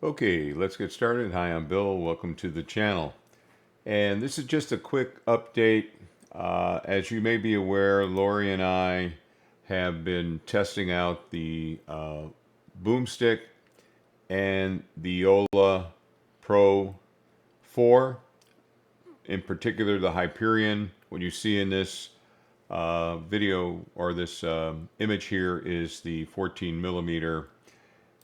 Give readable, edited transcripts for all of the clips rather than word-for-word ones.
Okay, let's get started. Hi, I'm Bill. Welcome to the channel. And this is just a quick update. As you may be aware, Lori and I have been testing out the boomstick and the Joola Pro IV, in particular the Hyperion. What you see in this video or this image here is the 14 millimeter.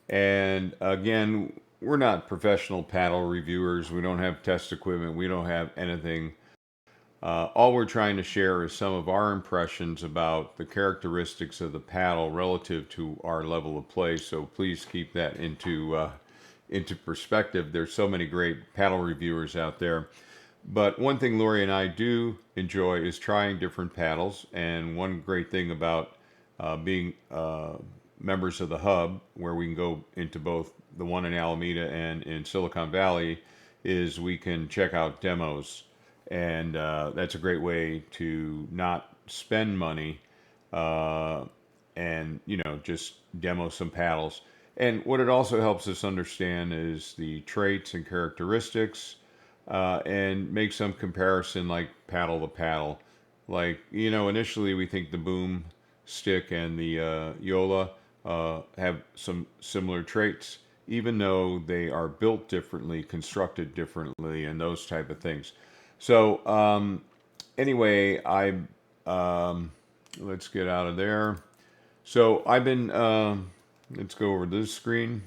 And again, we're not professional paddle reviewers. We don't have test equipment. We don't have anything. All we're trying to share is some of our impressions about the characteristics of the paddle relative to our level of play. So please keep that into perspective. There's so many great paddle reviewers out there. But one thing Lori and I do enjoy is trying different paddles. And one great thing about being members of the hub, where we can go into both the one in Alameda and in Silicon Valley, is we can check out demos. And that's a great way to not spend money and, just demo some paddles. And what it also helps us understand is the traits and characteristics and make some comparison like paddle to paddle. Like, initially we think the boom stick and the Joola have some similar traits, even though they are built differently, constructed differently, and those type of things. So anyway, let's get out of there. So I've been, let's go over this screen.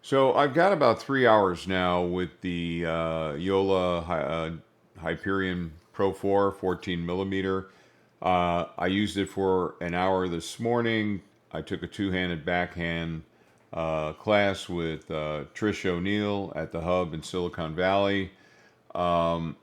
So I've got about 3 hours now with the Joola Hyperion Pro IV 14 millimeter. I used it for an hour this morning. I took a two-handed backhand class with Trish O'Neill at the hub in Silicon Valley. I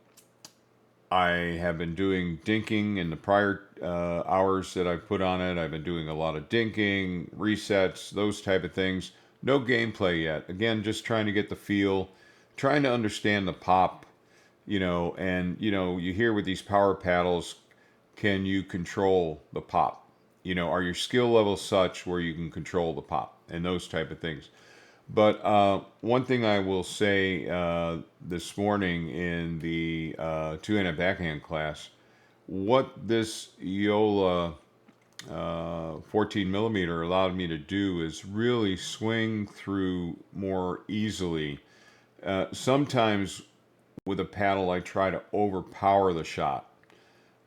have been doing dinking in the prior hours that I've put on it. I've been doing a lot of dinking, resets, those type of things. No gameplay yet. Again, just trying to get the feel, trying to understand the pop, and, you hear with these power paddles, can you control the pop? Are your skill levels such where you can control the pop and those type of things? But one thing I will say this morning in the two-handed backhand class, what this Joola 14 millimeter allowed me to do is really swing through more easily. Sometimes with a paddle, I try to overpower the shot.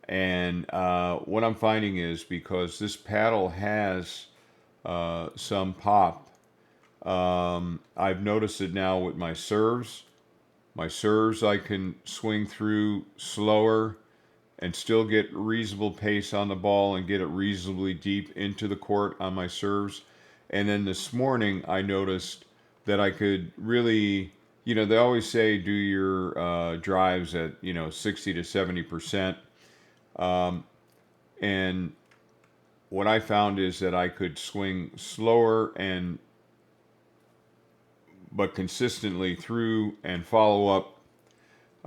And what I'm finding is because this paddle has some pop, I've noticed it now with my serves. My serves I can swing through slower and still get reasonable pace on the ball and get it reasonably deep into the court on my serves. And then this morning I noticed that I could really, they always say do your drives at, 60 to 70%. And what I found is that I could swing slower but consistently through and follow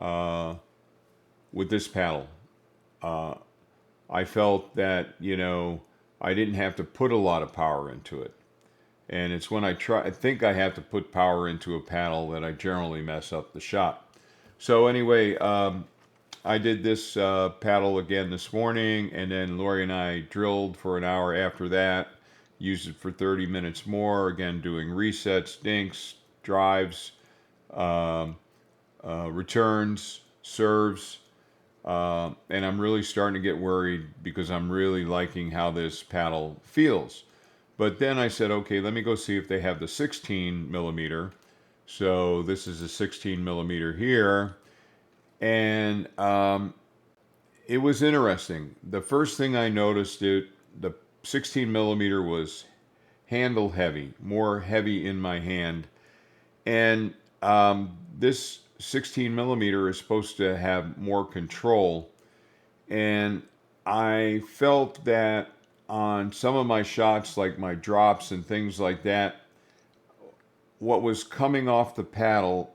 up with this paddle. I felt that, I didn't have to put a lot of power into it. And it's when I think I have to put power into a paddle that I generally mess up the shot. So anyway, I did this paddle again this morning, and then Lori and I drilled for an hour after that, used it for 30 minutes more, again doing resets, dinks, drives, returns, serves, and I'm really starting to get worried because I'm really liking how this paddle feels. But then I said, okay, let me go see if they have the 16 millimeter. So this is a 16 millimeter here. And it was interesting. The first thing I noticed, the 16 millimeter was handle heavy, more heavy in my hand. And this 16 millimeter is supposed to have more control. And I felt that on some of my shots, like my drops and things like that, what was coming off the paddle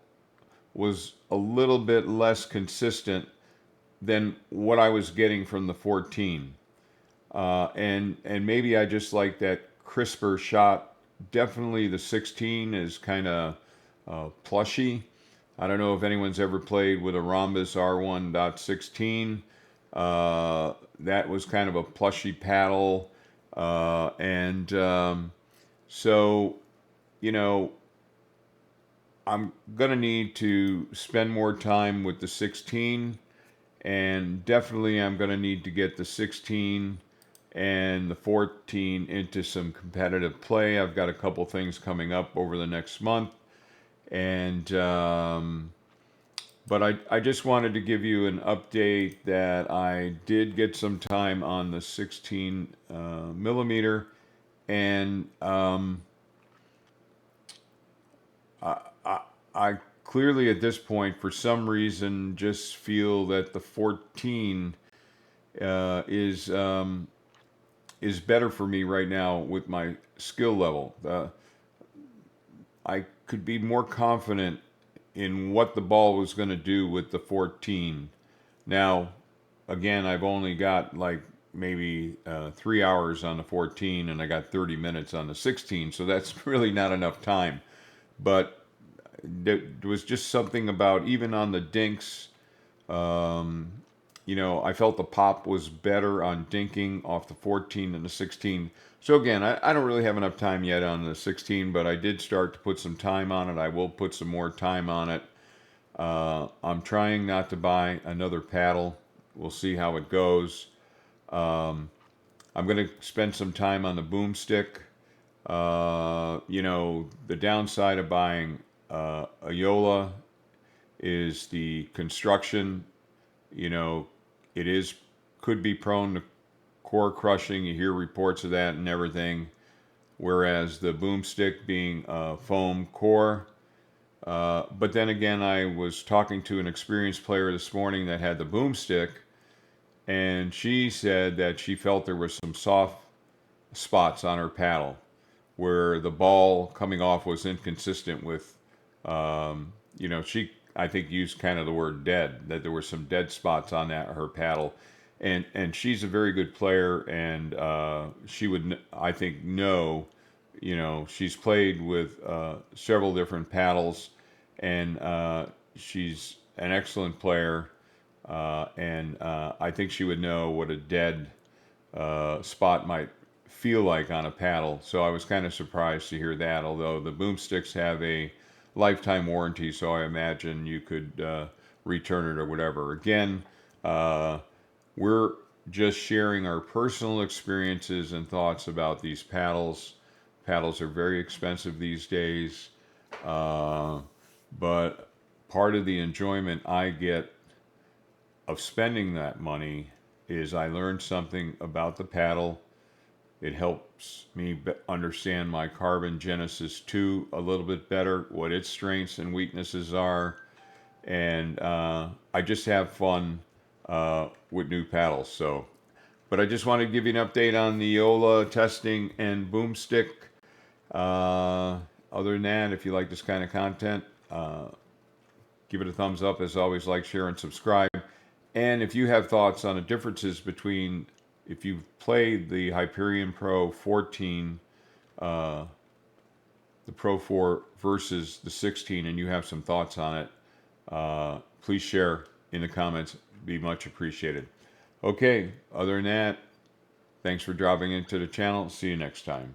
was a little bit less consistent than what I was getting from the 14. And maybe I just like that crisper shot definitely the 16 is kind of plushy. I don't know if anyone's ever played with a Rhombus R1.16. That was kind of a plushy paddle. And so, you know, I'm going to need to spend more time with the 16. And definitely I'm going to need to get the 16 and the 14 into some competitive play. I've got a couple things coming up over the next month. And but I just wanted to give you an update that I did get some time on the 16 millimeter, and I, I, I clearly at this point, for some reason, just feel that the 14 uh, is um, is better for me right now with my skill level. I could be more confident in what the ball was going to do with the 14. Now, again, I've only got like maybe 3 hours on the 14 and I got 30 minutes on the 16, so that's really not enough time. But there was just something about even on the dinks, um, I felt the pop was better on dinking off the 14 than the 16. So again, I don't really have enough time yet on the 16, but I did start to put some time on it. I will put some more time on it. I'm trying not to buy another paddle. We'll see how it goes. Um, I'm going to spend some time on the boomstick. The downside of buying a Joola is the construction. You know, it is could be prone to core crushing. You hear reports of that and everything. Whereas the boomstick being a foam core. But then again, I was talking to an experienced player this morning that had the boomstick, and she said that she felt there were some soft spots on her paddle where the ball coming off was inconsistent with, she I think used kind of the word dead, that there were some dead spots on that her paddle, and she's a very good player, and she would I think know, she's played with several different paddles, and she's an excellent player, and I think she would know what a dead spot might feel like on a paddle. So I was kind of surprised to hear that, although the boomsticks have a lifetime warranty, so I imagine you could return it or whatever. Again, uh, we're just sharing our personal experiences and thoughts about these paddles. Paddles are very expensive these days, uh, but part of the enjoyment I get of spending that money is I learned something about the paddle. It helps me understand my Carbon Genesis 2 a little bit better, what its strengths and weaknesses are, and I just have fun with new paddles. So, but I just want to give you an update on the Joola testing and boomstick. Other than that, if you like this kind of content, give it a thumbs up. As always, like, share, and subscribe. And if you have thoughts on the differences between if you've played the Hyperion Pro 14, the Pro 4 versus the 16, and you have some thoughts on it, please share in the comments. Be much appreciated. Okay, other than that, thanks for dropping into the channel. See you next time.